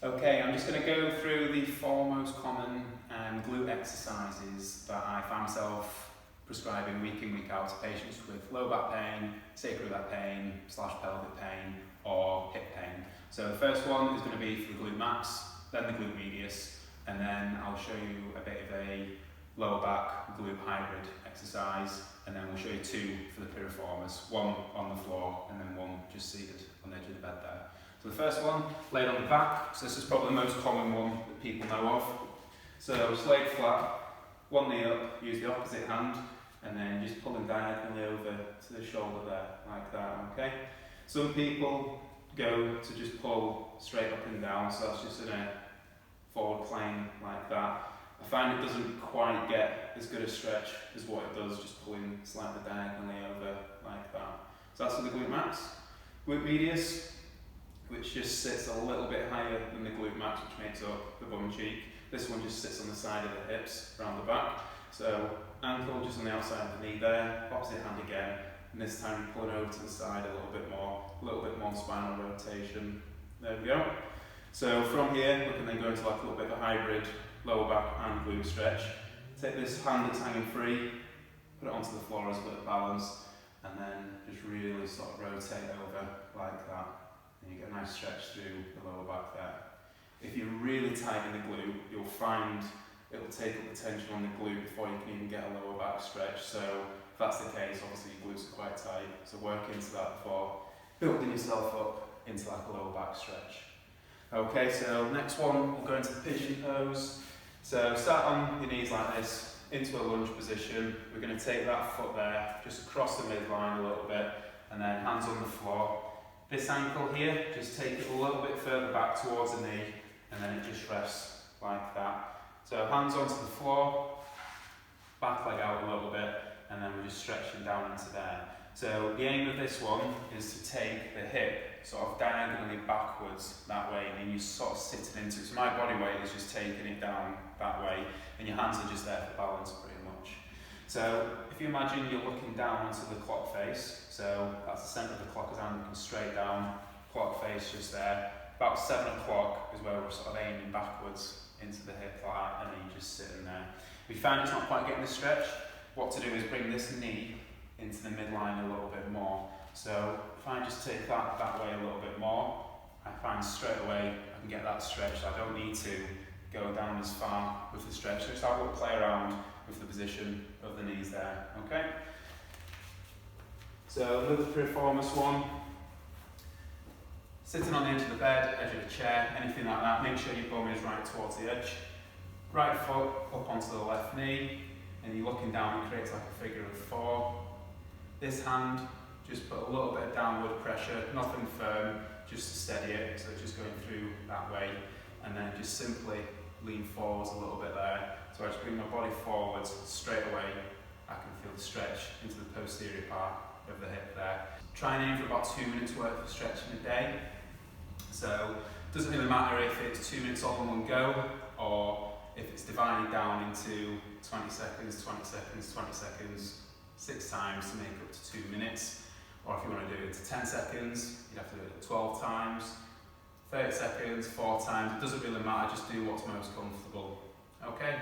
Okay, I'm just going to go through the four most common glute exercises that I find myself prescribing week in, week out to patients with low back pain, sacral back pain, / pelvic pain or hip pain. So the first one is going to be for the glute max, then the glute medius, and then I'll show you a bit of a lower back glute hybrid exercise, and then we'll show you two for the piriformis, one on the floor and then one just seated on the edge of the bed there. So the first one, laid on the back, so this is probably the most common one that people know of. So just laid flat, one knee up, use the opposite hand, and then just pulling diagonally over to the shoulder there, like that, okay? Some people go to just pull straight up and down, so that's just in a forward plane like that. I find it doesn't quite get as good a stretch as what it does just pulling slightly diagonally over like that. So that's for the glute max. Glute medius, which just sits a little bit higher than the glute max, which makes up the bum cheek. This one just sits on the side of the hips, around the back. So ankle just on the outside of the knee there, opposite hand again, and this time pulling over to the side a little bit more spinal rotation. There we go. So from here, we can then go into like a little bit of a hybrid lower back and glute stretch. Take this hand that's hanging free, put it onto the floor as a bit of balance, and then just really sort of rotate over like that. And you get a nice stretch through the lower back there. If you're really tight in the glute, you'll find it'll take up the tension on the glute before you can even get a lower back stretch. So if that's the case, obviously your glutes are quite tight. So work into that before building yourself up into like a lower back stretch. Okay, so next one, we'll go into the pigeon pose. So start on your knees like this, into a lunge position. We're going to take that foot there, just across the midline a little bit, and then hands on the floor. This ankle here, just take it a little bit further back towards the knee, and then it just rests like that. So hands onto the floor, back leg out a little bit, and then we're just stretching down into there. So the aim of this one is to take the hip sort of diagonally backwards that way, and then you sort of sitting into it. So my body weight is just taking it down that way, and your hands are just there for balance pretty much. So if you imagine you're looking down onto the clock face, so that's the centre of the clock as I'm looking straight down, clock face just there. About 7 o'clock is where we're sort of aiming backwards into the hip like that, and then you're just sitting there. If you find it's not quite getting the stretch, what to do is bring this knee into the midline a little bit more. So if I just take that way a little bit more, I find straight away I can get that stretch. I don't need to go down as far with the stretch. Just have a little play around with the position of the knees there, okay? So another piriformis one. Sitting on the edge of the bed, edge of the chair, anything like that, make sure your bum is right towards the edge. Right foot up onto the left knee, and you're looking down, it creates like a figure of 4. This hand, just put a little bit of downward pressure, nothing firm, just to steady it, so it's just going through that way, and then just simply lean forwards a little bit there. So I just bring my body forwards, straight away I can feel the stretch into the posterior part of the hip there. Try and aim for about 2 minutes worth of stretching a day. So it doesn't really matter if it's 2 minutes all in one go, or if it's divided down into 20 seconds, 20 seconds, 20 seconds, 6 times to make up to 2 minutes. Or if you want to do it to 10 seconds, you'd have to do it 12 times, 30 seconds, 4 times. It doesn't really matter, just do what's most comfortable. Okay?